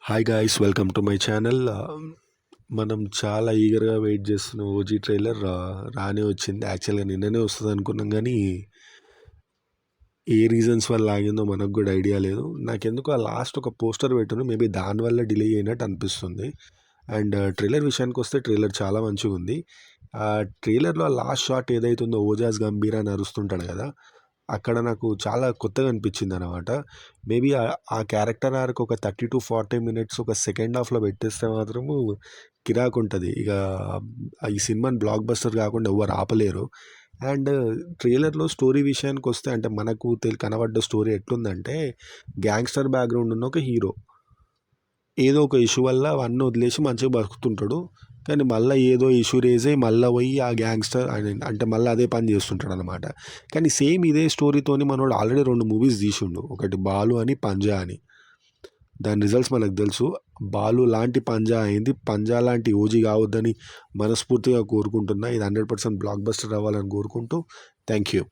Hi guys, welcome to my channel. మనం చాలా ఈగర్గా wait చేస్తున్న ఓజీ ట్రైలర్ రానే వచ్చింది. యాక్చువల్గా నిన్ననే వస్తుంది అనుకున్నాం, కానీ ఏ రీజన్స్ వల్ల ఆగిందో మనకు కూడా ఐడియా లేదు. నాకెందుకు ఆ లాస్ట్ ఒక పోస్టర్ పెట్టాను, మేబీ దానివల్ల డిలే అయినట్టు అనిపిస్తుంది. అండ్ ట్రైలర్ విషయానికి వస్తే ట్రైలర్ చాలా మంచిగా ఉంది. ఆ ట్రైలర్లో లాస్ట్ షాట్ ఏదైతుందో ఓజాస్ గంభీర అని అరుస్తుంటాడు కదా, అక్కడ నాకు చాలా కొత్తగా అనిపించింది అనమాట. మేబీ ఆ క్యారెక్టర్ ఆర్క్ ఒక 30 to 40 minutes ఒక సెకండ్ హాఫ్లో పెట్టేస్తే మాత్రము కిరాక్ ఉంటుంది. ఇక ఈ సినిమాని బ్లాక్ బస్టర్ కాకుండా ఎవరు ఆపలేరు. అండ్ ట్రైలర్లో స్టోరీ విషయానికి వస్తే, అంటే మనకు కనబడ్డ స్టోరీ ఎట్లుందంటే, గ్యాంగ్స్టర్ బ్యాక్గ్రౌండ్ ఉన్న ఒక హీరో ఏదో ఒక ఇష్యూ వల్ల అవన్నీ వదిలేసి మంచిగా బతుకుతుంటాడు. కానీ మళ్ళీ ఏదో ఇష్యూ రేజ్ అయ్యి మళ్ళీ పోయి ఆ గ్యాంగ్స్టర్ అంటే మళ్ళీ అదే పని చేస్తుంటాడు అనమాట. కానీ సేమ్ ఇదే స్టోరీతోని మనోడు ఆల్రెడీ 2 మూవీస్ తీసిండు. ఒకటి బాలు అని, పంజా అని. దాని రిజల్ట్స్ మనకు తెలుసు. బాలు లాంటి పంజా అయింది, పంజా లాంటి ఓజీ కావద్దని మనస్ఫూర్తిగా కోరుకుంటున్నా. ఇది 100% బ్లాక్ బస్టర్ అవ్వాలని కోరుకుంటూ థ్యాంక్ యూ.